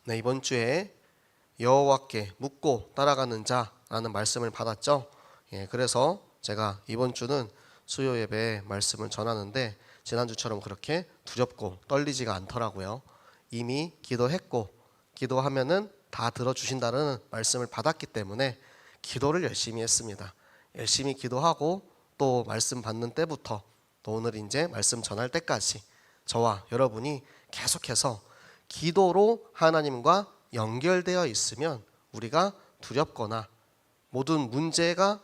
네, 이번 주에 여호와께 묻고 따라가는 자라는 말씀을 받았죠. 그래서 제가 이번 주는 수요 예배 말씀을 전하는데 지난주처럼 그렇게 두렵고 떨리지가 않더라고요. 이미 기도했고 기도하면은 다 들어주신다는 말씀을 받았기 때문에 기도를 열심히 했습니다. 열심히 기도하고 또 말씀 받는 때부터 또 오늘 이제 말씀 전할 때까지 저와 여러분이 계속해서 기도로 하나님과 연결되어 있으면 우리가 두렵거나 모든 문제가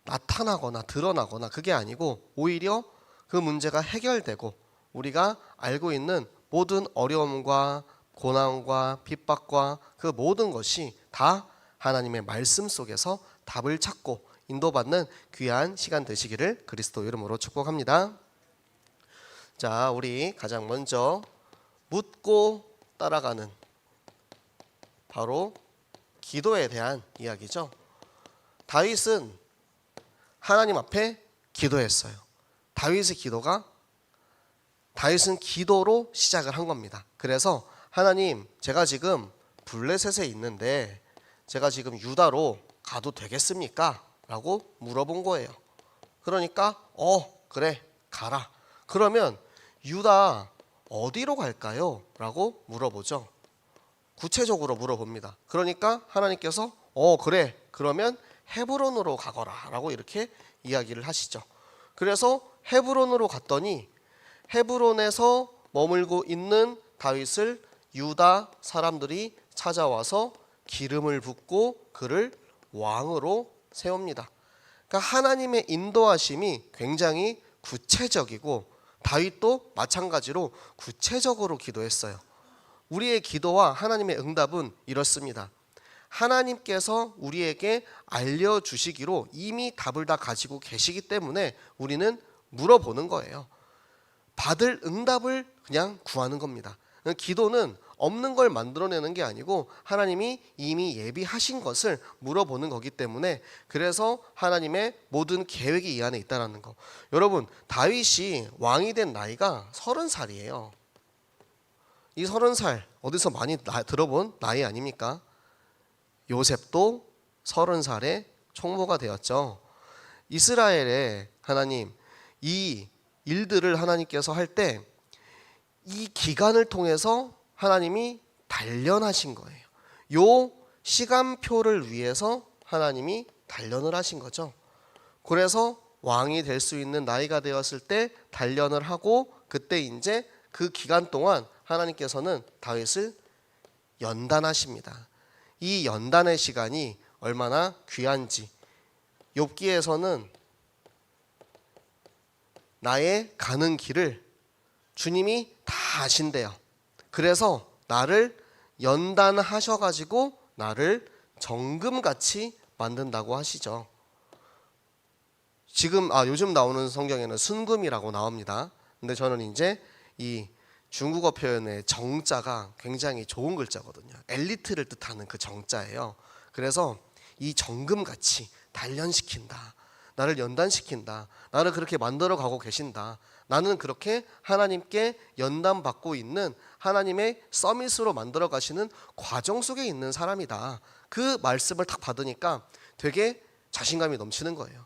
나타나거나 드러나거나 그게 아니고 오히려 그 문제가 해결되고 우리가 알고 있는 모든 어려움과 고난과 핍박과 그 모든 것이 다 하나님의 말씀 속에서 답을 찾고 인도받는 귀한 시간 되시기를 그리스도 이름으로 축복합니다. 자, 우리 가장 먼저 묻고 따라가는 바로 기도에 대한 이야기죠. 다윗은 하나님 앞에 기도했어요. 다윗은 기도로 시작을 한 겁니다. 그래서 하나님, 제가 지금 블레셋에 있는데 제가 지금 유다로 가도 되겠습니까? 라고 물어본 거예요. 그러니까 그래, 가라. 그러면 유다 어디로 갈까요? 라고 물어보죠. 구체적으로 물어봅니다. 그러니까 하나님께서 그래, 그러면 헤브론으로 가거라 라고 이렇게 이야기를 하시죠. 그래서 헤브론으로 갔더니 헤브론에서 머물고 있는 다윗을 유다 사람들이 찾아와서 기름을 붓고 그를 왕으로 세웁니다. 그러니까 하나님의 인도하심이 굉장히 구체적이고 다윗도 마찬가지로 구체적으로 기도했어요. 우리의 기도와 하나님의 응답은 이렇습니다. 하나님께서 우리에게 알려주시기로 이미 답을 다 가지고 계시기 때문에 우리는 물어보는 거예요. 받을 응답을 그냥 구하는 겁니다. 기도는 없는 걸 만들어내는 게 아니고 하나님이 이미 예비하신 것을 물어보는 거기 때문에 그래서 하나님의 모든 계획이 이 안에 있다는 거. 여러분, 다윗이 왕이 된 나이가 30살이에요. 이 30살 어디서 많이 들어본 나이 아닙니까? 요셉도 30살에 총무가 되었죠. 이스라엘에 하나님 이 일들을 하나님께서 할 때 이 기간을 통해서 하나님이 단련하신 거예요. 요 시간표를 위해서 하나님이 단련을 하신 거죠. 그래서 왕이 될 수 있는 나이가 되었을 때 단련을 하고 그때 이제 그 기간 동안 하나님께서는 다윗을 연단하십니다. 이 연단의 시간이 얼마나 귀한지 욥기에서는 나의 가는 길을 주님이 다 아신대요. 그래서 나를 연단하셔가지고 나를 정금같이 만든다고 하시죠. 요즘 나오는 성경에는 순금이라고 나옵니다. 근데 저는 이제 이 중국어 표현의 정자가 굉장히 좋은 글자거든요. 엘리트를 뜻하는 그 정자예요. 그래서 이 정금같이 단련시킨다. 나를 연단시킨다. 나를 그렇게 만들어 가고 계신다. 나는 그렇게 하나님께 연단받고 있는 하나님의 서밋으로 만들어 가시는 과정 속에 있는 사람이다. 그 말씀을 딱 받으니까 되게 자신감이 넘치는 거예요.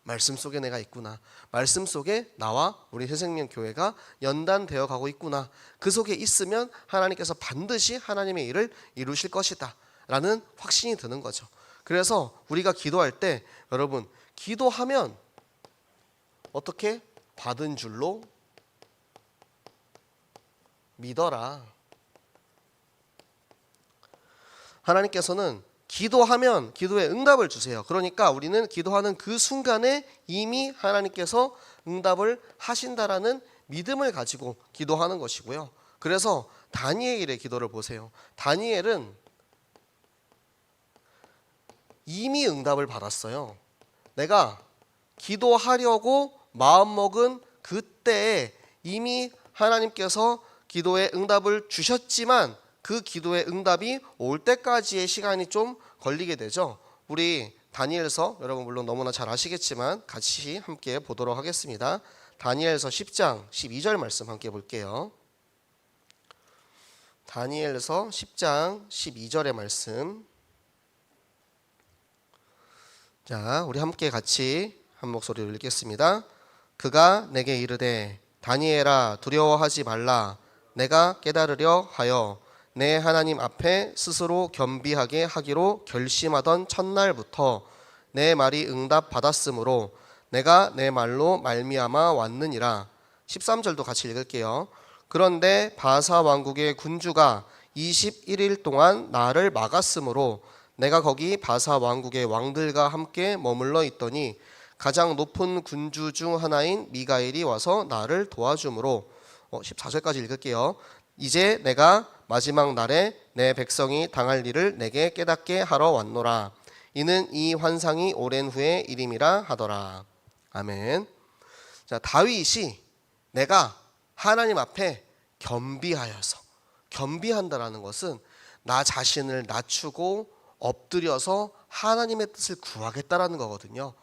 말씀 속에 내가 있구나. 말씀 속에 나와 우리 새생명교회가 연단되어 가고 있구나. 그 속에 있으면 하나님께서 반드시 하나님의 일을 이루실 것이다 라는 확신이 드는 거죠. 그래서 우리가 기도할 때 여러분, 기도하면 어떻게? 받은 줄로 믿어라. 하나님께서는 기도하면 기도에 응답을 주세요. 그러니까 우리는 기도하는 그 순간에 이미 하나님께서 응답을 하신다라는 믿음을 가지고 기도하는 것이고요. 그래서 다니엘의 기도를 보세요. 다니엘은 이미 응답을 받았어요. 내가 기도하려고 마음먹은 그때에 이미 하나님께서 기도의 응답을 주셨지만 그 기도의 응답이 올 때까지의 시간이 좀 걸리게 되죠. 우리 다니엘서 여러분 물론 너무나 잘 아시겠지만 같이 함께 보도록 하겠습니다. 다니엘서 10장 12절 말씀 함께 볼게요. 다니엘서 10장 12절의 말씀. 자, 우리 함께 같이 한 목소리로 읽겠습니다. 그가 내게 이르되 다니엘아 두려워하지 말라. 내가 깨달으려 하여 내 하나님 앞에 스스로 겸비하게 하기로 결심하던 첫날부터 내 말이 응답받았으므로 내가 내 말로 말미암아 왔느니라. 13절도 같이 읽을게요. 그런데 바사 왕국의 군주가 21일 동안 나를 막았으므로 내가 거기 바사 왕국의 왕들과 함께 머물러 있더니 가장 높은 군주 중 하나인 미가엘이 와서 나를 도와주므로 14절까지 읽을게요. 이제 내가 마지막 날에 내 백성이 당할 일을 내게 깨닫게 하러 왔노라. 이는 이 환상이 오랜 후의 일임이라 하더라. 아멘. 자, 다윗이 내가 하나님 앞에 겸비하여서, 겸비한다라는 것은 나 자신을 낮추고 엎드려서 하나님의 뜻을 구하겠다라는 거거든요.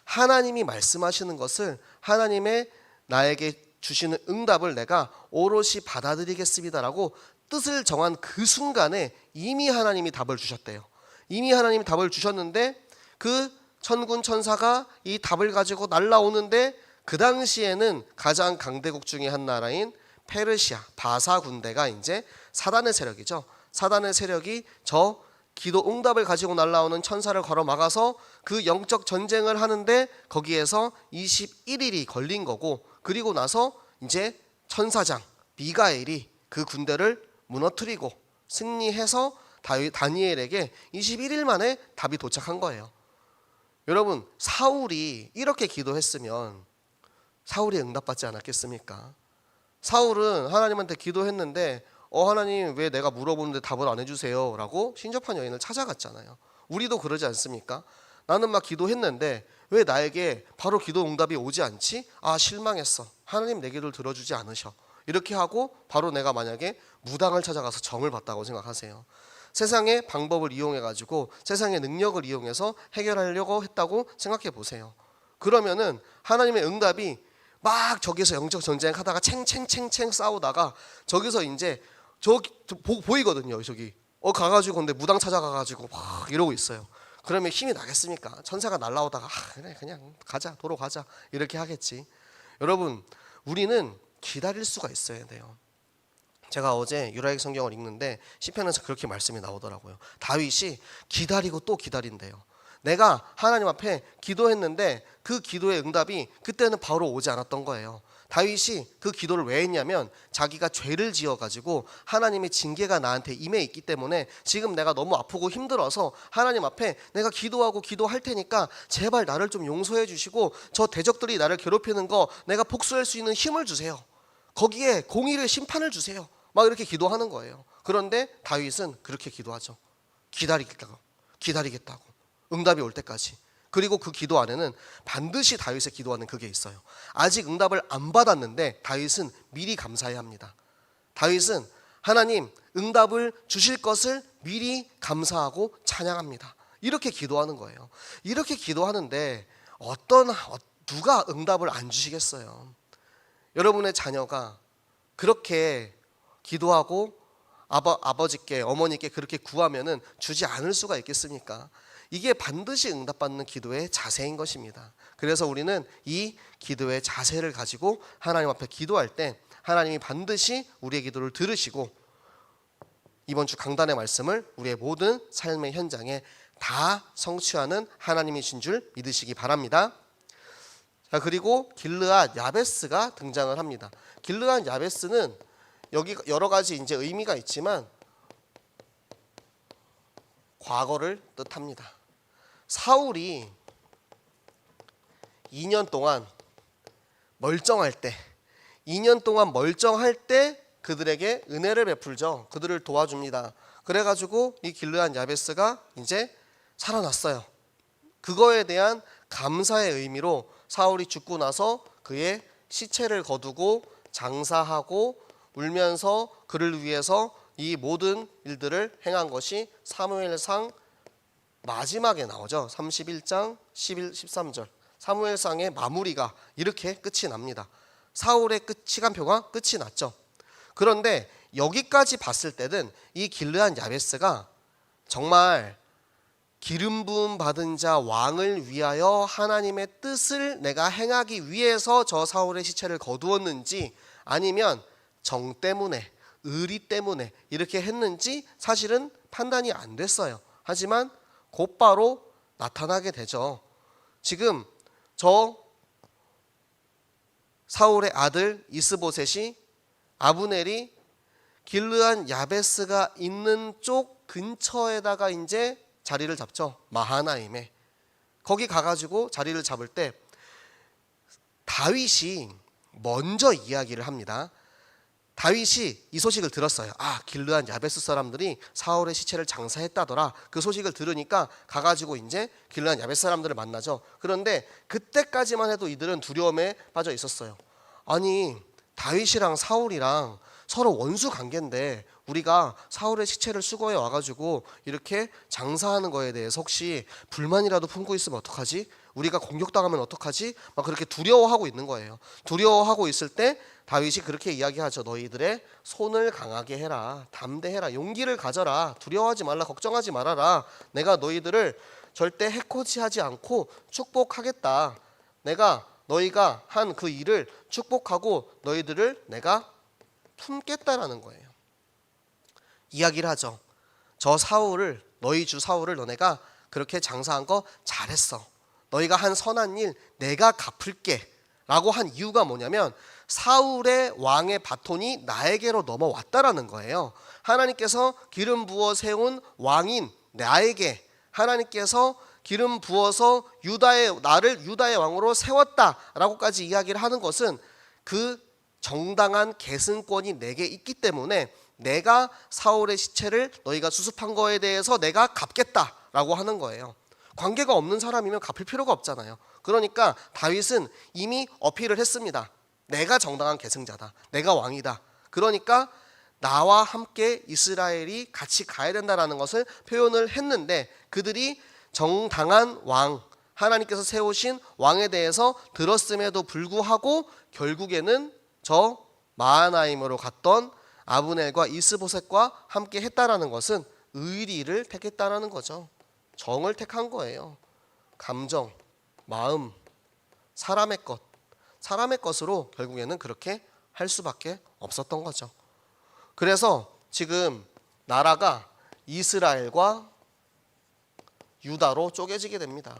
하나님이 말씀하시는 것을, 하나님의 나에게 주시는 응답을 내가 오롯이 받아들이겠습니다라고 뜻을 정한 그 순간에 이미 하나님이 답을 주셨대요. 이미 하나님이 답을 주셨는데 그 천군 천사가 이 답을 가지고 날라오는데 그 당시에는 가장 강대국 중에 한 나라인 페르시아 바사 군대가 이제 사단의 세력이죠. 사단의 세력이 저 기도 응답을 가지고 날라오는 천사를 걸어 막아서 그 영적 전쟁을 하는데 거기에서 21일이 걸린 거고, 그리고 나서 이제 천사장 미가엘이 그 군대를 무너뜨리고 승리해서 다니엘에게 21일 만에 답이 도착한 거예요. 여러분, 사울이 이렇게 기도했으면 사울이 응답받지 않았겠습니까? 사울은 하나님한테 기도했는데 하나님 왜 내가 물어보는데 답을 안 해주세요? 라고 신접한 여인을 찾아갔잖아요. 우리도 그러지 않습니까? 나는 막 기도했는데 왜 나에게 바로 기도 응답이 오지 않지? 아, 실망했어. 하나님 내 기도를 들어주지 않으셔. 이렇게 하고 바로 내가 만약에 무당을 찾아가서 정을 받다고 생각하세요. 세상의 방법을 이용해가지고 세상의 능력을 이용해서 해결하려고 했다고 생각해 보세요. 그러면은 하나님의 응답이 막 저기서 영적 전쟁하다가 챙챙챙챙 싸우다가 저기서 이제 보이거든요. 저기 가가지고 근데 무당 찾아가가지고 막 이러고 있어요. 그러면 힘이 나겠습니까? 천사가 날라오다가 그래 그냥 가자, 도로 가자 이렇게 하겠지. 여러분, 우리는 기다릴 수가 있어야 돼요. 제가 어제 유라기 성경을 읽는데 시편에서 그렇게 말씀이 나오더라고요. 다윗이 기다리고 또 기다린대요. 내가 하나님 앞에 기도했는데 그 기도의 응답이 그때는 바로 오지 않았던 거예요. 다윗이 그 기도를 왜 했냐면 자기가 죄를 지어가지고 하나님의 징계가 나한테 임해 있기 때문에 지금 내가 너무 아프고 힘들어서 하나님 앞에 내가 기도하고 기도할 테니까 제발 나를 좀 용서해 주시고 저 대적들이 나를 괴롭히는 거 내가 복수할 수 있는 힘을 주세요. 거기에 공의를 심판을 주세요. 막 이렇게 기도하는 거예요. 그런데 다윗은 그렇게 기도하죠. 기다리겠다고 응답이 올 때까지. 그리고 그 기도 안에는 반드시 다윗의 기도하는 그게 있어요. 아직 응답을 안 받았는데 다윗은 미리 감사해야 합니다. 다윗은 하나님 응답을 주실 것을 미리 감사하고 찬양합니다. 이렇게 기도하는 거예요. 이렇게 기도하는데 누가 응답을 안 주시겠어요? 여러분의 자녀가 그렇게 기도하고 아버지께 어머니께 그렇게 구하면은 주지 않을 수가 있겠습니까? 이게 반드시 응답받는 기도의 자세인 것입니다. 그래서 우리는 이 기도의 자세를 가지고 하나님 앞에 기도할 때 하나님이 반드시 우리의 기도를 들으시고 이번 주 강단의 말씀을 우리의 모든 삶의 현장에 다 성취하는 하나님이신 줄 믿으시기 바랍니다. 자, 그리고 길르앗 야베스가 등장을 합니다. 길르앗 야베스는 여기 여러 가지 이제 의미가 있지만 과거를 뜻합니다. 사울이 2년 동안 멀쩡할 때 그들에게 은혜를 베풀죠. 그들을 도와줍니다. 그래가지고 이 길르앗 야베스가 이제 살아났어요. 그거에 대한 감사의 의미로 사울이 죽고 나서 그의 시체를 거두고 장사하고 울면서 그를 위해서 이 모든 일들을 행한 것이 사무엘상 마지막에 나오죠. 31장 11, 13절 사무엘상의 마무리가 이렇게 끝이 납니다. 사울의 시간표가 끝이 났죠. 그런데 여기까지 봤을 때는 이 길르한 야베스가 정말 기름 부음 받은 자 왕을 위하여 하나님의 뜻을 내가 행하기 위해서 저 사울의 시체를 거두었는지 아니면 정 때문에 의리 때문에 이렇게 했는지 사실은 판단이 안 됐어요. 하지만 곧바로 나타나게 되죠. 지금 저 사울의 아들 이스보셋이 아브넬이 길르한 야베스가 있는 쪽 근처에다가 이제 자리를 잡죠. 마하나임에. 거기 가가지고 자리를 잡을 때 다윗이 먼저 이야기를 합니다. 다윗이 이 소식을 들었어요. 길르한 야베스 사람들이 사울의 시체를 장사했다더라. 그 소식을 들으니까 가가지고 이제 길르한 야베스 사람들을 만나죠. 그런데 그때까지만 해도 이들은 두려움에 빠져 있었어요. 아니, 다윗이랑 사울이랑 서로 원수 관계인데 우리가 사울의 시체를 수거해 와가지고 이렇게 장사하는 거에 대해서 혹시 불만이라도 품고 있으면 어떡하지? 우리가 공격당하면 어떡하지? 막 그렇게 두려워하고 있는 거예요. 두려워하고 있을 때 다윗이 그렇게 이야기하죠. 너희들의 손을 강하게 해라. 담대해라. 용기를 가져라. 두려워하지 말라. 걱정하지 말아라. 내가 너희들을 절대 해코지하지 않고 축복하겠다. 내가 너희가 한 그 일을 축복하고 너희들을 내가 품겠다라는 거예요. 이야기를 하죠. 저 사울을, 너희 주 사울을 너네가 그렇게 장사한 거 잘했어. 너희가 한 선한 일 내가 갚을게 라고 한 이유가 뭐냐면 사울의 왕의 바톤이 나에게로 넘어왔다라는 거예요. 하나님께서 기름 부어 세운 왕인 나에게 하나님께서 기름 부어서 나를 유다의 왕으로 세웠다라고까지 이야기를 하는 것은 그 정당한 계승권이 내게 있기 때문에 내가 사울의 시체를 너희가 수습한 거에 대해서 내가 갚겠다라고 하는 거예요. 관계가 없는 사람이면 갚을 필요가 없잖아요. 그러니까 다윗은 이미 어필을 했습니다. 내가 정당한 계승자다. 내가 왕이다. 그러니까 나와 함께 이스라엘이 같이 가야 된다라는 것을 표현을 했는데 그들이 정당한 왕, 하나님께서 세우신 왕에 대해서 들었음에도 불구하고 결국에는 저 마하나임으로 갔던 아브넬과 이스보셋과 함께 했다라는 것은 의리를 택했다라는 거죠. 정을 택한 거예요. 감정, 마음, 사람의 것으로 결국에는 그렇게 할 수밖에 없었던 거죠. 그래서 지금 나라가 이스라엘과 유다로 쪼개지게 됩니다.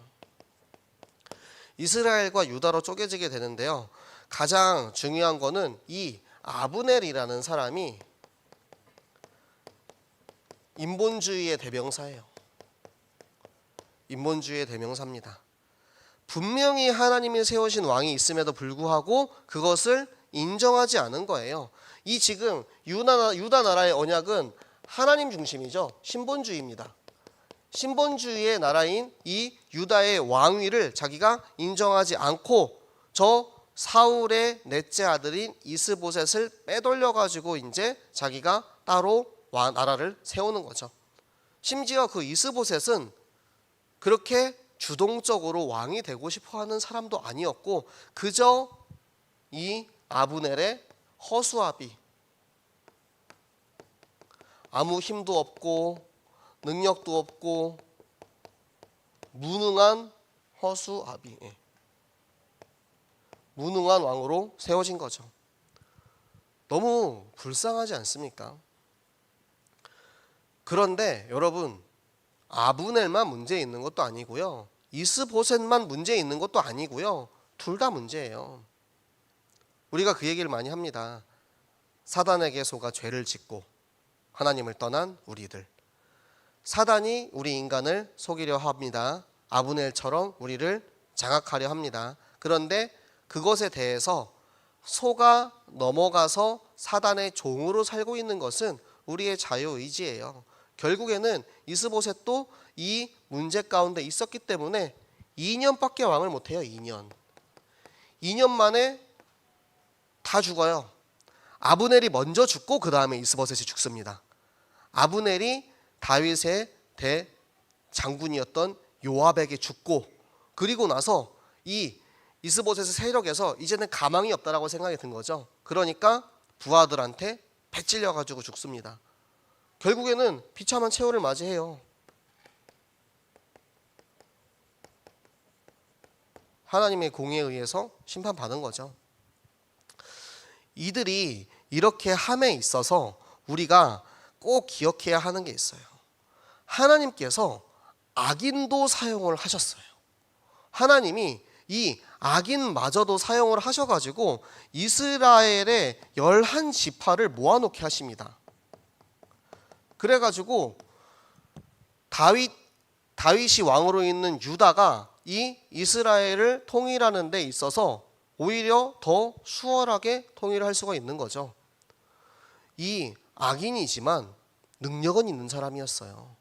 이스라엘과 유다로 쪼개지게 되는데요. 가장 중요한 거는 이 아브넬이라는 사람이 인본주의의 대명사예요. 인본주의의 대명사입니다. 분명히 하나님이 세우신 왕이 있음에도 불구하고 그것을 인정하지 않은 거예요. 이 지금 유다 나라의 언약은 하나님 중심이죠. 신본주의입니다. 신본주의의 나라인 이 유다의 왕위를 자기가 인정하지 않고 저 사울의 넷째 아들인 이스보셋을 빼돌려 가지고 이제 자기가 따로 나라를 세우는 거죠. 심지어 그 이스보셋은 그렇게 주동적으로 왕이 되고 싶어 하는 사람도 아니었고 그저 이 아브넬의 허수아비, 아무 힘도 없고 능력도 없고 무능한 허수아비, 무능한 왕으로 세워진 거죠. 너무 불쌍하지 않습니까? 그런데 여러분, 아브넬만 문제 있는 것도 아니고요, 이스보셋만 문제 있는 것도 아니고요, 둘 다 문제예요. 우리가 그 얘기를 많이 합니다. 사단에게 속아 죄를 짓고 하나님을 떠난 우리들. 사단이 우리 인간을 속이려 합니다. 아브넬처럼 우리를 장악하려 합니다. 그런데 그것에 대해서 속아 넘어가서 사단의 종으로 살고 있는 것은 우리의 자유의지예요. 결국에는 이스보셋도 이 문제 가운데 있었기 때문에 2년밖에 왕을 못해요. 2년 만에 다 죽어요. 아브넬이 먼저 죽고 그 다음에 이스보셋이 죽습니다. 아브넬이 다윗의 대장군이었던 요압에게 죽고, 그리고 나서 이 이스보셋의 세력에서 이제는 가망이 없다라고 생각이 든 거죠. 그러니까 부하들한테 배 찔려가지고 죽습니다. 결국에는 비참한 최후를 맞이해요. 하나님의 공의에 의해서 심판받은 거죠. 이들이 이렇게 함에 있어서 우리가 꼭 기억해야 하는 게 있어요. 하나님께서 악인도 사용을 하셨어요. 하나님이 이 악인마저도 사용을 하셔가지고 이스라엘의 11지파를 모아놓게 하십니다. 그래가지고 다윗이 왕으로 있는 유다가 이 이스라엘을 통일하는 데 있어서 오히려 더 수월하게 통일할 수가 있는 거죠. 이 악인이지만 능력은 있는 사람이었어요.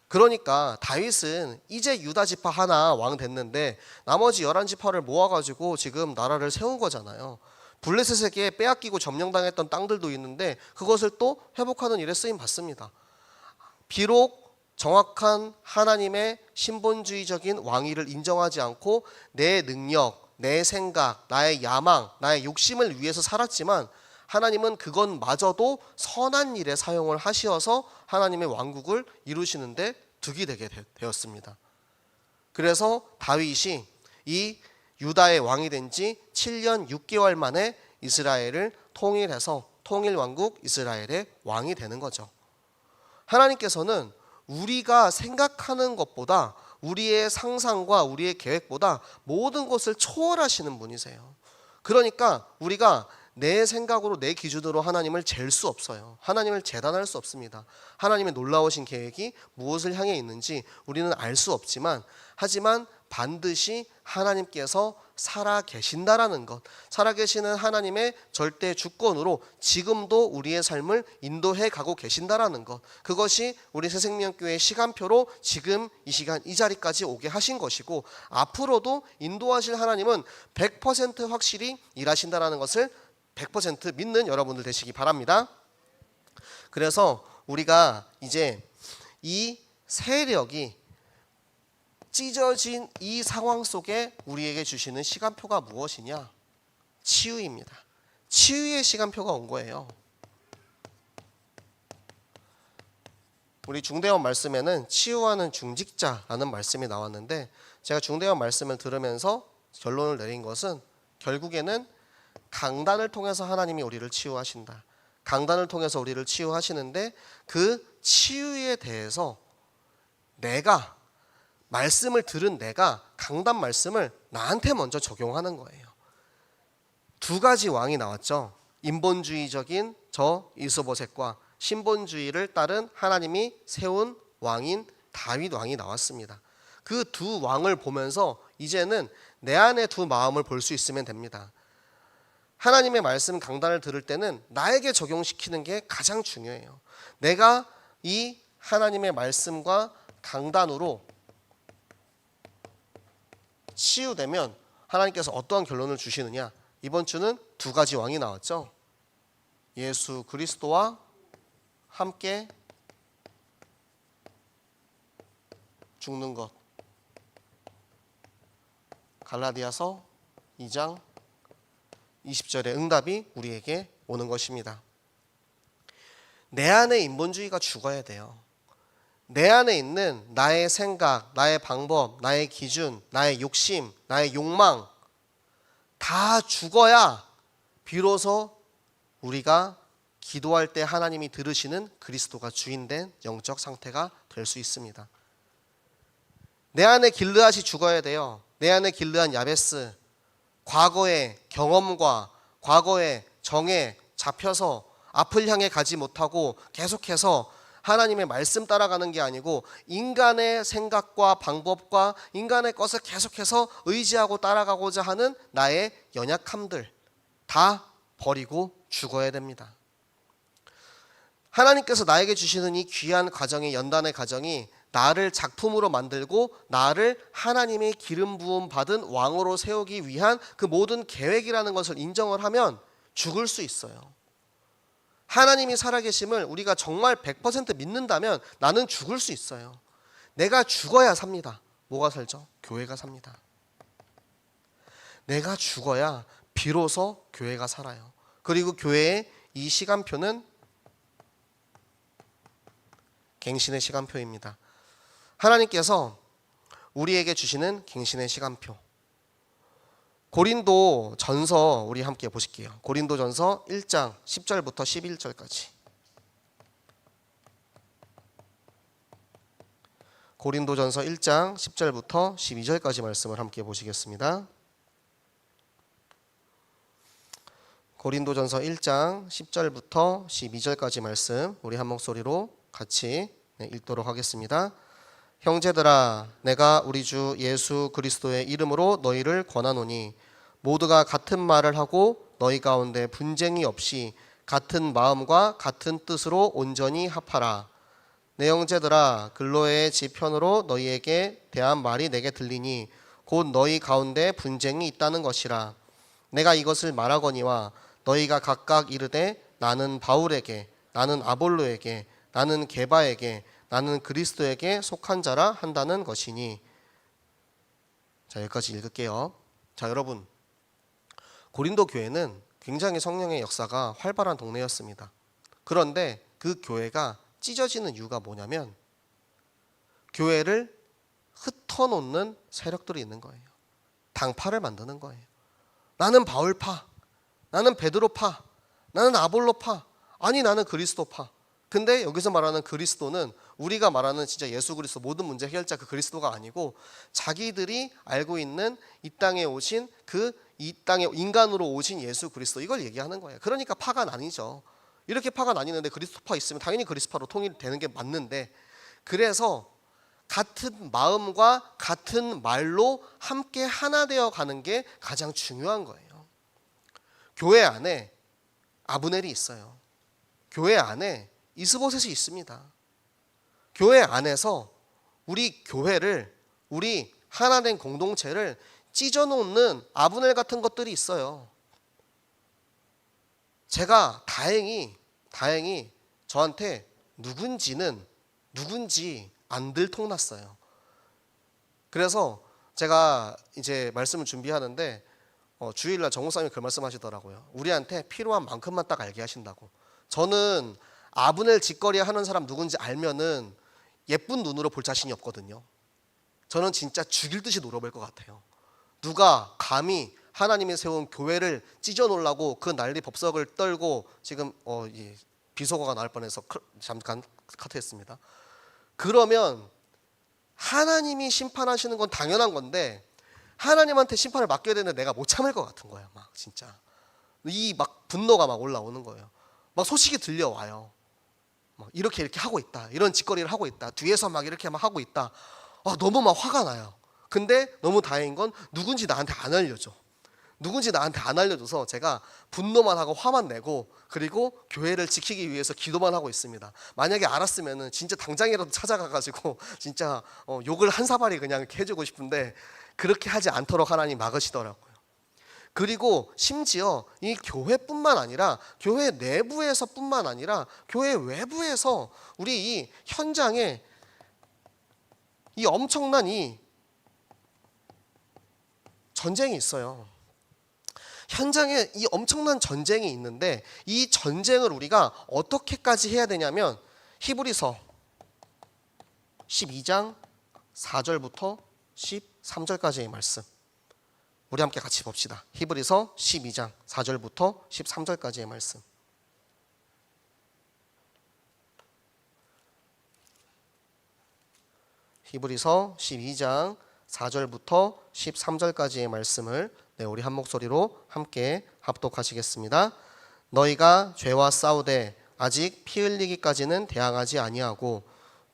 그러니까 다윗은 이제 유다 지파 하나 왕 됐는데 나머지 11지파를 모아가지고 지금 나라를 세운 거잖아요. 블레셋에게 빼앗기고 점령당했던 땅들도 있는데 그것을 또 회복하는 일에 쓰임 받습니다. 비록 정확한 하나님의 신본주의적인 왕위를 인정하지 않고 내 능력, 내 생각, 나의 야망, 나의 욕심을 위해서 살았지만 하나님은 그것마저도 선한 일에 사용을 하시어서 하나님의 왕국을 이루시는데 득이 되게 되었습니다. 그래서 다윗이 이 유다의 왕이 된 지 7년 6개월 만에 이스라엘을 통일해서 통일왕국 이스라엘의 왕이 되는 거죠. 하나님께서는 우리가 생각하는 것보다 우리의 상상과 우리의 계획보다 모든 것을 초월하시는 분이세요. 그러니까 우리가 내 생각으로 내 기준으로 하나님을 잴 수 없어요. 하나님을 재단할 수 없습니다. 하나님의 놀라우신 계획이 무엇을 향해 있는지 우리는 알 수 없지만 하지만 반드시 하나님께서 살아 계신다라는 것, 살아 계시는 하나님의 절대 주권으로 지금도 우리의 삶을 인도해 가고 계신다라는 것, 그것이 우리 새생명교회 시간표로 지금 이 시간 이 자리까지 오게 하신 것이고 앞으로도 인도하실 하나님은 100% 확실히 일하신다라는 것을 100% 믿는 여러분들 되시기 바랍니다. 그래서 우리가 이제 이 세력이 찢어진 이 상황 속에 우리에게 주시는 시간표가 무엇이냐? 치유입니다. 치유의 시간표가 온 거예요. 우리 중대원 말씀에는 치유하는 중직자라는 말씀이 나왔는데 제가 중대원 말씀을 들으면서 결론을 내린 것은 결국에는 강단을 통해서 하나님이 우리를 치유하신다. 강단을 통해서 우리를 치유하시는데 그 치유에 대해서 내가 말씀을 들은 내가 강단 말씀을 나한테 먼저 적용하는 거예요. 두 가지 왕이 나왔죠. 인본주의적인 저 이스보셋과 신본주의를 따른 하나님이 세운 왕인 다윗 왕이 나왔습니다. 그 두 왕을 보면서 이제는 내 안의 두 마음을 볼 수 있으면 됩니다. 하나님의 말씀 강단을 들을 때는 나에게 적용시키는 게 가장 중요해요. 내가 이 하나님의 말씀과 강단으로 치유되면 하나님께서 어떠한 결론을 주시느냐? 이번 주는 두 가지 왕이 나왔죠. 예수 그리스도와 함께 죽는 것. 갈라디아서 2장 20절의 응답이 우리에게 오는 것입니다. 내 안에 인본주의가 죽어야 돼요. 내 안에 있는 나의 생각, 나의 방법, 나의 기준, 나의 욕심, 나의 욕망 다 죽어야 비로소 우리가 기도할 때 하나님이 들으시는 그리스도가 주인된 영적 상태가 될 수 있습니다. 내 안에 길르앗이 죽어야 돼요. 내 안에 길르앗 야베스, 과거의 경험과 과거의 정에 잡혀서 앞을 향해 가지 못하고 계속해서 하나님의 말씀 따라가는 게 아니고 인간의 생각과 방법과 인간의 것을 계속해서 의지하고 따라가고자 하는 나의 연약함들 다 버리고 죽어야 됩니다. 하나님께서 나에게 주시는 이 귀한 과정이 연단의 과정이 나를 작품으로 만들고 나를 하나님의 기름 부음 받은 왕으로 세우기 위한 그 모든 계획이라는 것을 인정을 하면 죽을 수 있어요. 하나님이 살아계심을 우리가 정말 100% 믿는다면 나는 죽을 수 있어요. 내가 죽어야 삽니다. 뭐가 살죠? 교회가 삽니다. 내가 죽어야 비로소 교회가 살아요. 그리고 교회의 이 시간표는 갱신의 시간표입니다. 하나님께서 우리에게 주시는 갱신의 시간표. 고린도 전서 우리 함께 보실게요. 고린도 전서 1장 10절부터 11절까지. 고린도 전서 1장 10절부터 12절까지 말씀을 함께 보시겠습니다. 고린도 전서 1장 10절부터 12절까지 말씀 우리 한 목소리로 같이 읽도록 하겠습니다. 형제들아, 내가 우리 주 예수 그리스도의 이름으로 너희를 권하노니 모두가 같은 말을 하고 너희 가운데 분쟁이 없이 같은 마음과 같은 뜻으로 온전히 합하라. 내 형제들아, 글로의 지편으로 너희에게 대한 말이 내게 들리니 곧 너희 가운데 분쟁이 있다는 것이라. 내가 이것을 말하거니와 너희가 각각 이르되 나는 바울에게, 나는 아볼로에게, 나는 게바에게, 나는 그리스도에게 속한 자라 한다는 것이니. 자, 여기까지 읽을게요. 자, 여러분, 고린도 교회는 굉장히 성령의 역사가 활발한 동네였습니다. 그런데 그 교회가 찢어지는 이유가 뭐냐면 교회를 흩어놓는 세력들이 있는 거예요. 당파를 만드는 거예요. 나는 바울파, 나는 베드로파, 나는 아볼로파, 아니 나는 그리스도파. 근데 여기서 말하는 그리스도는 우리가 말하는 진짜 예수 그리스도 모든 문제 해결자 그 그리스도가 아니고 자기들이 알고 있는 이 땅에 오신 이 땅에 인간으로 오신 예수 그리스도, 이걸 얘기하는 거예요. 그러니까 파가 나뉘죠. 이렇게 파가 나뉘는데 그리스도파 있으면 당연히 그리스도파로 통일되는 게 맞는데, 그래서 같은 마음과 같은 말로 함께 하나 되어 가는 게 가장 중요한 거예요. 교회 안에 아브넬이 있어요. 교회 안에 이스보셋이 있습니다. 교회 안에서 우리 교회를, 우리 하나 된 공동체를 찢어놓는 아브넬 같은 것들이 있어요. 제가 다행히 저한테 누군지 안 들통났어요. 그래서 제가 이제 말씀을 준비하는데 주일날 정목사님이 그 말씀하시더라고요. 우리한테 필요한 만큼만 딱 알게 하신다고. 저는 아브넬 짓거리 하는 사람 누군지 알면은 예쁜 눈으로 볼 자신이 없거든요. 저는 진짜 죽일 듯이 노려볼 것 같아요. 누가 감히 하나님이 세운 교회를 찢어놓으려고 그 난리 법석을 떨고, 지금 비속어가 나올 뻔해서 잠깐 카트했습니다. 그러면 하나님이 심판하시는 건 당연한 건데 하나님한테 심판을 맡겨야 되는데 내가 못 참을 것 같은 거예요. 막 진짜 이 막 분노가 막 올라오는 거예요. 막 소식이 들려와요. 막 이렇게 하고 있다, 이런 짓거리를 하고 있다, 뒤에서 막 이렇게 막 하고 있다. 너무 막 화가 나요. 근데 너무 다행인 건 누군지 나한테 안 알려줘. 누군지 나한테 안 알려줘서 제가 분노만 하고 화만 내고, 그리고 교회를 지키기 위해서 기도만 하고 있습니다. 만약에 알았으면은 진짜 당장이라도 찾아가가지고 진짜 욕을 한 사발이 그냥 해주고 싶은데 그렇게 하지 않도록 하나님 막으시더라고요. 그리고 심지어 이 교회뿐만 아니라 교회 내부에서뿐만 아니라 교회 외부에서 우리 이 현장에 이 엄청난 이 전쟁이 있어요. 현장에 이 엄청난 전쟁이 있는데 이 전쟁을 우리가 어떻게까지 해야 되냐면 히브리서 12장 4절부터 13절까지의 말씀 우리 함께 같이 봅시다. 히브리서 12장 4절부터 13절까지의 말씀. 히브리서 12장 4절부터 13절까지의 말씀을 우리 한 목소리로 함께 합독하시겠습니다. 너희가 죄와 싸우되 아직 피 흘리기까지는 대항하지 아니하고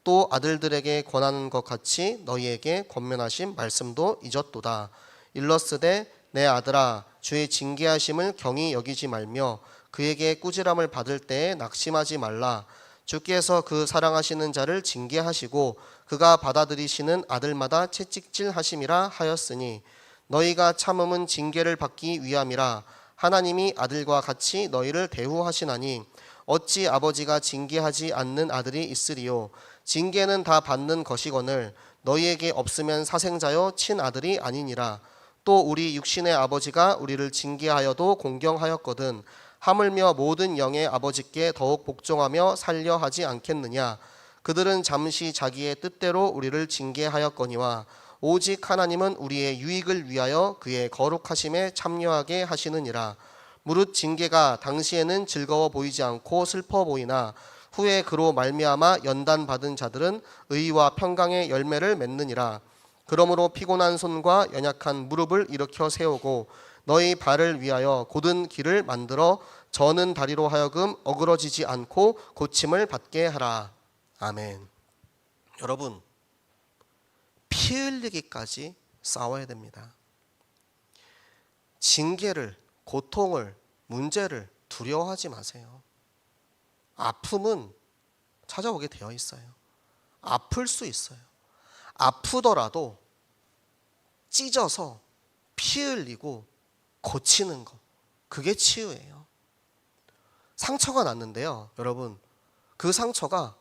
또 아들들에게 권하는 것 같이 너희에게 권면하신 말씀도 잊었도다. 일러스되 내 아들아, 주의 징계하심을 경히 여기지 말며 그에게 꾸지람을 받을 때에 낙심하지 말라. 주께서 그 사랑하시는 자를 징계하시고 그가 받아들이시는 아들마다 채찍질하심이라 하였으니 너희가 참음은 징계를 받기 위함이라. 하나님이 아들과 같이 너희를 대우하시나니 어찌 아버지가 징계하지 않는 아들이 있으리요. 징계는 다 받는 것이거늘 너희에게 없으면 사생자여 친아들이 아니니라. 또 우리 육신의 아버지가 우리를 징계하여도 공경하였거든 하물며 모든 영의 아버지께 더욱 복종하며 살려 하지 않겠느냐. 그들은 잠시 자기의 뜻대로 우리를 징계하였거니와 오직 하나님은 우리의 유익을 위하여 그의 거룩하심에 참여하게 하시느니라. 무릇 징계가 당시에는 즐거워 보이지 않고 슬퍼 보이나 후에 그로 말미암아 연단받은 자들은 의와 평강의 열매를 맺느니라. 그러므로 피곤한 손과 연약한 무릎을 일으켜 세우고 너희 발을 위하여 곧은 길을 만들어 저는 다리로 하여금 어그러지지 않고 고침을 받게 하라. 아멘. 여러분, 피 흘리기까지 싸워야 됩니다. 징계를, 고통을, 문제를 두려워하지 마세요. 아픔은 찾아오게 되어 있어요. 아플 수 있어요. 아프더라도 찢어서 피 흘리고 고치는 것, 그게 치유예요. 상처가 났는데요, 여러분, 그 상처가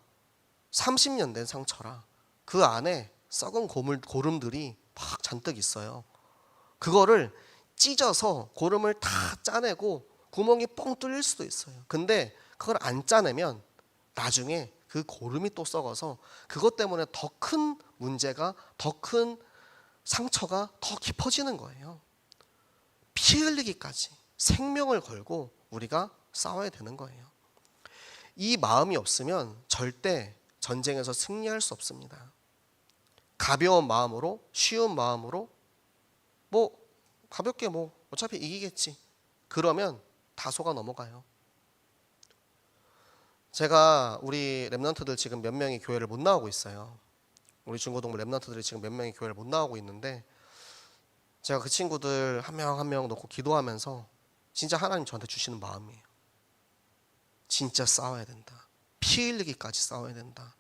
30년 된 상처라 그 안에 썩은 고름들이 막 잔뜩 있어요. 그거를 찢어서 고름을 다 짜내고 구멍이 뻥 뚫릴 수도 있어요. 근데 그걸 안 짜내면 나중에 그 고름이 또 썩어서 그것 때문에 더 큰 문제가, 더 큰 상처가 더 깊어지는 거예요. 피 흘리기까지 생명을 걸고 우리가 싸워야 되는 거예요. 이 마음이 없으면 절대 전쟁에서 승리할 수 없습니다. 가벼운 마음으로, 쉬운 마음으로 가볍게 어차피 이기겠지, 그러면 다 속아 넘어가요. 제가 우리 랩런트들 지금 몇 명이 교회를 못 나오고 있어요. 우리 중고등부 랩런트들이 지금 몇 명이 교회를 못 나오고 있는데, 제가 그 친구들 한 명 한 명 놓고 기도하면서 진짜 하나님 저한테 주시는 마음이에요. 진짜 싸워야 된다. 피 흘리기까지 싸워야 된다.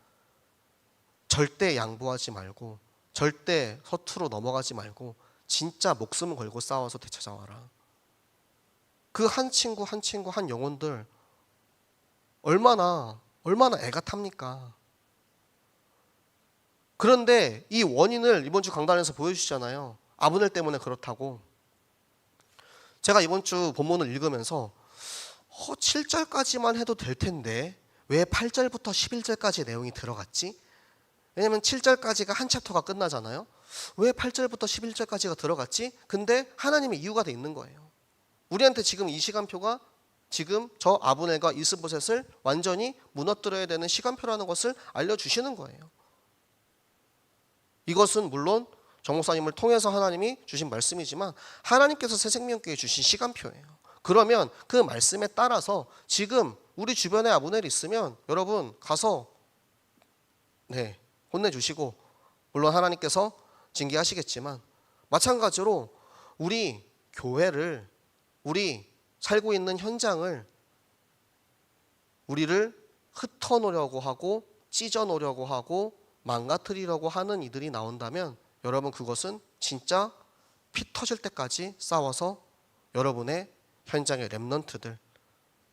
절대 양보하지 말고, 절대 서투로 넘어가지 말고 진짜 목숨을 걸고 싸워서 되찾아와라. 그 한 친구 한 친구 한 영혼들 얼마나 애가 탑니까? 그런데 이 원인을 이번 주 강단에서 보여주시잖아요. 아브넬 때문에 그렇다고. 제가 이번 주 본문을 읽으면서 7절까지만 해도 될 텐데 왜 8절부터 11절까지 내용이 들어갔지? 왜냐면 7절까지가 한 챕터가 끝나잖아요. 왜 8절부터 11절까지가 들어갔지? 근데 하나님의 이유가 돼 있는 거예요. 우리한테 지금 이 시간표가 지금 저 아브넬과 이스보셋을 완전히 무너뜨려야 되는 시간표라는 것을 알려주시는 거예요. 이것은 물론 정 목사님을 통해서 하나님이 주신 말씀이지만 하나님께서 새생명교회에 주신 시간표예요. 그러면 그 말씀에 따라서 지금 우리 주변에 아브넬이 있으면 여러분 가서 혼내주시고, 물론 하나님께서 징계하시겠지만 마찬가지로 우리 교회를, 우리 살고 있는 현장을 우리를 흩어놓으려고 하고 찢어놓으려고 하고 망가뜨리려고 하는 이들이 나온다면 여러분 그것은 진짜 피 터질 때까지 싸워서 여러분의 현장의 랩런트들,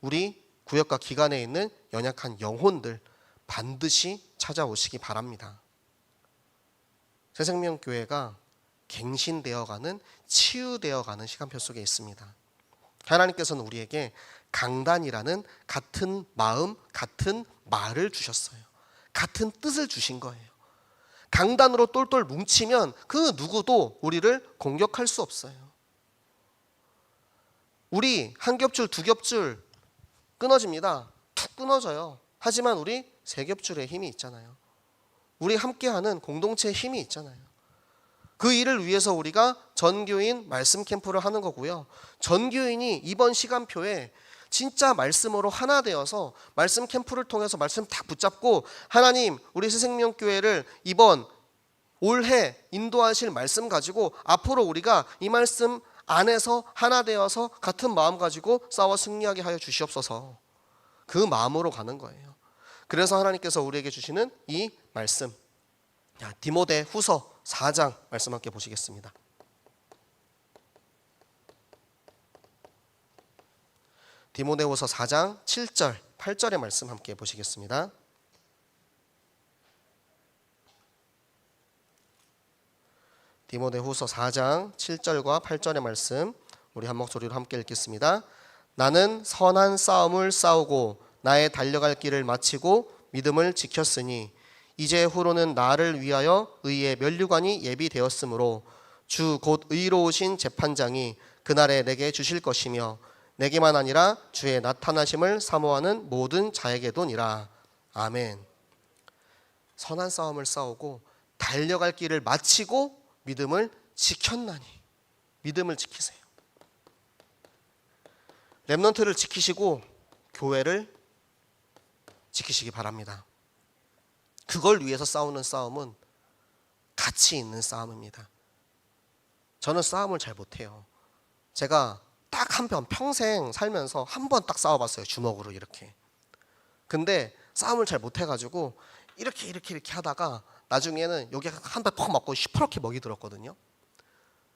우리 구역과 기관에 있는 연약한 영혼들 반드시 찾아오시기 바랍니다. 새생명교회가 갱신되어가는, 치유되어가는 시간표 속에 있습니다. 하나님께서는 우리에게 강단이라는 같은 마음, 같은 말을 주셨어요. 같은 뜻을 주신 거예요. 강단으로 똘똘 뭉치면 그 누구도 우리를 공격할 수 없어요. 우리 한 겹줄, 두 겹줄 끊어집니다. 툭 끊어져요. 하지만 우리 세 겹줄의 힘이 있잖아요. 우리 함께하는 공동체의 힘이 있잖아요. 그 일을 위해서 우리가 전교인 말씀 캠프를 하는 거고요. 전교인이 이번 시간표에 진짜 말씀으로 하나 되어서 말씀 캠프를 통해서 말씀 딱 붙잡고 하나님 우리 새생명교회를 이번 올해 인도하실 말씀 가지고 앞으로 우리가 이 말씀 안에서 하나 되어서 같은 마음 가지고 싸워 승리하게 하여 주시옵소서. 그 마음으로 가는 거예요. 그래서 하나님께서 우리에게 주시는 이 말씀, 디모데 후서 4장 말씀 함께 보시겠습니다. 디모데후서 4장 7절 8절의 말씀 함께 보시겠습니다. 디모데후서 4장 7절과 8절의 말씀 우리 한 목소리로 함께 읽겠습니다. 나는 선한 싸움을 싸우고 나의 달려갈 길을 마치고 믿음을 지켰으니 이제 후로는 나를 위하여 의의 면류관이 예비되었으므로 주 곧 의로우신 재판장이 그날에 내게 주실 것이며 내게만 아니라 주의 나타나심을 사모하는 모든 자에게도니라. 아멘. 선한 싸움을 싸우고 달려갈 길을 마치고 믿음을 지켰나니. 믿음을 지키세요. 렘넌트를 지키시고 교회를 지키시기 바랍니다. 그걸 위해서 싸우는 싸움은 가치 있는 싸움입니다. 저는 싸움을 잘 못해요. 제가 딱 한 번 평생 살면서 한 번 딱 싸워봤어요. 주먹으로 이렇게. 근데 싸움을 잘 못해가지고 이렇게 하다가 나중에는 여기 한 대 퍽 맞고 시퍼렇게 먹이 들었거든요.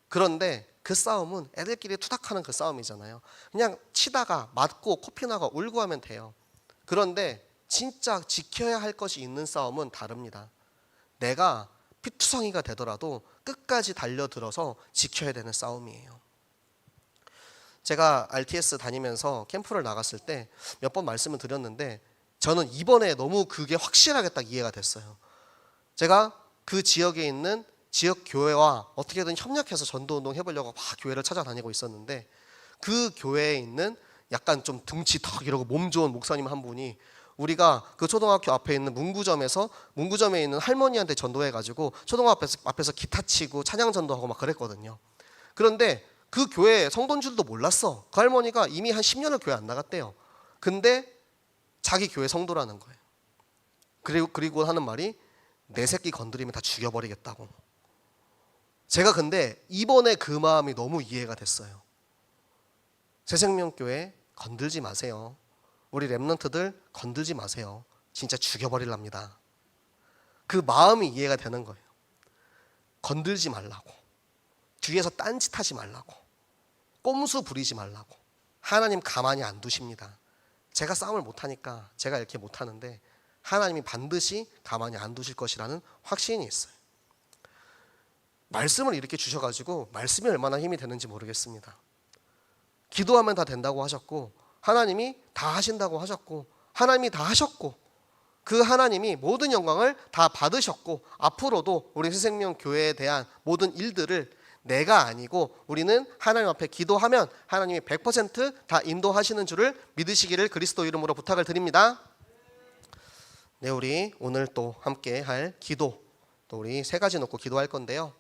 그런데 그 싸움은 애들끼리 투닥하는 그 싸움이잖아요. 그냥 치다가 맞고 코피 나고 울고 하면 돼요. 그런데 진짜 지켜야 할 것이 있는 싸움은 다릅니다. 내가 피투성이가 되더라도 끝까지 달려들어서 지켜야 되는 싸움이에요. 제가 RTS 다니면서 캠프를 나갔을 때 몇 번 말씀을 드렸는데 저는 이번에 너무 그게 확실하게 딱 이해가 됐어요. 제가 그 지역에 있는 지역 교회와 어떻게든 협력해서 전도운동 해보려고 막 교회를 찾아다니고 있었는데 그 교회에 있는 약간 좀 등치 턱 이러고 몸 좋은 목사님 한 분이 우리가 그 초등학교 앞에 있는 문구점에 있는 할머니한테 전도해가지고 초등학교 앞에서 기타 치고 찬양 전도하고 막 그랬거든요. 그런데 그 교회 성도인 줄도 몰랐어. 그 할머니가 이미 한 10년을 교회 안 나갔대요. 근데 자기 교회 성도라는 거예요. 그리고 하는 말이 내 새끼 건드리면 다 죽여버리겠다고. 제가 근데 이번에 그 마음이 너무 이해가 됐어요. 새생명교회 건들지 마세요. 우리 렘넌트들 건들지 마세요. 진짜 죽여버리랍니다. 그 마음이 이해가 되는 거예요. 건들지 말라고. 뒤에서 딴짓하지 말라고. 꼼수 부리지 말라고. 하나님 가만히 안 두십니다. 제가 싸움을 못하니까 제가 이렇게 못하는데 하나님이 반드시 가만히 안 두실 것이라는 확신이 있어요. 말씀을 이렇게 주셔가지고 말씀이 얼마나 힘이 되는지 모르겠습니다. 기도하면 다 된다고 하셨고 하나님이 다 하신다고 하셨고 하나님이 다 하셨고 그 하나님이 모든 영광을 다 받으셨고 앞으로도 우리 새생명교회에 대한 모든 일들을 내가 아니고 우리는 하나님 앞에 기도하면 하나님이 100% 다 인도하시는 줄을 믿으시기를 그리스도 이름으로 부탁을 드립니다. 네, 우리 오늘 또 함께 할 기도 또 우리 세 가지 놓고 기도할 건데요.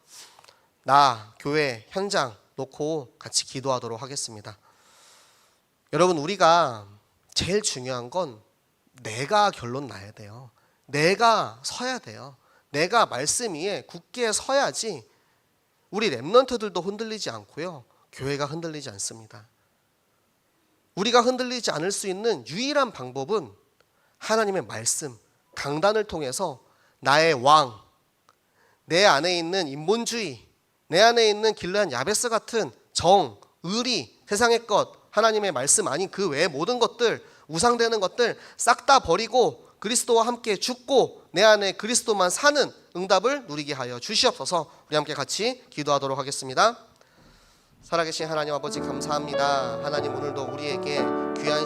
나, 교회, 현장 놓고 같이 기도하도록 하겠습니다. 여러분, 우리가 제일 중요한 건 내가 결론 나야 돼요. 내가 서야 돼요. 내가 말씀 위에 굳게 서야지 우리 렘넌트들도 흔들리지 않고요. 교회가 흔들리지 않습니다. 우리가 흔들리지 않을 수 있는 유일한 방법은 하나님의 말씀, 강단을 통해서 나의 왕, 내 안에 있는 인본주의, 내 안에 있는 길르한 야베스 같은 정, 의리, 세상의 것, 하나님의 말씀 아닌 그 외의 모든 것들, 우상되는 것들 싹 다 버리고 그리스도와 함께 죽고 내 안에 그리스도만 사는 응답을 누리게 하여 주시옵소서. 우리 함께 같이 기도하도록 하겠습니다. 살아계신 하나님 아버지 감사합니다. 하나님 오늘도 우리에게 귀한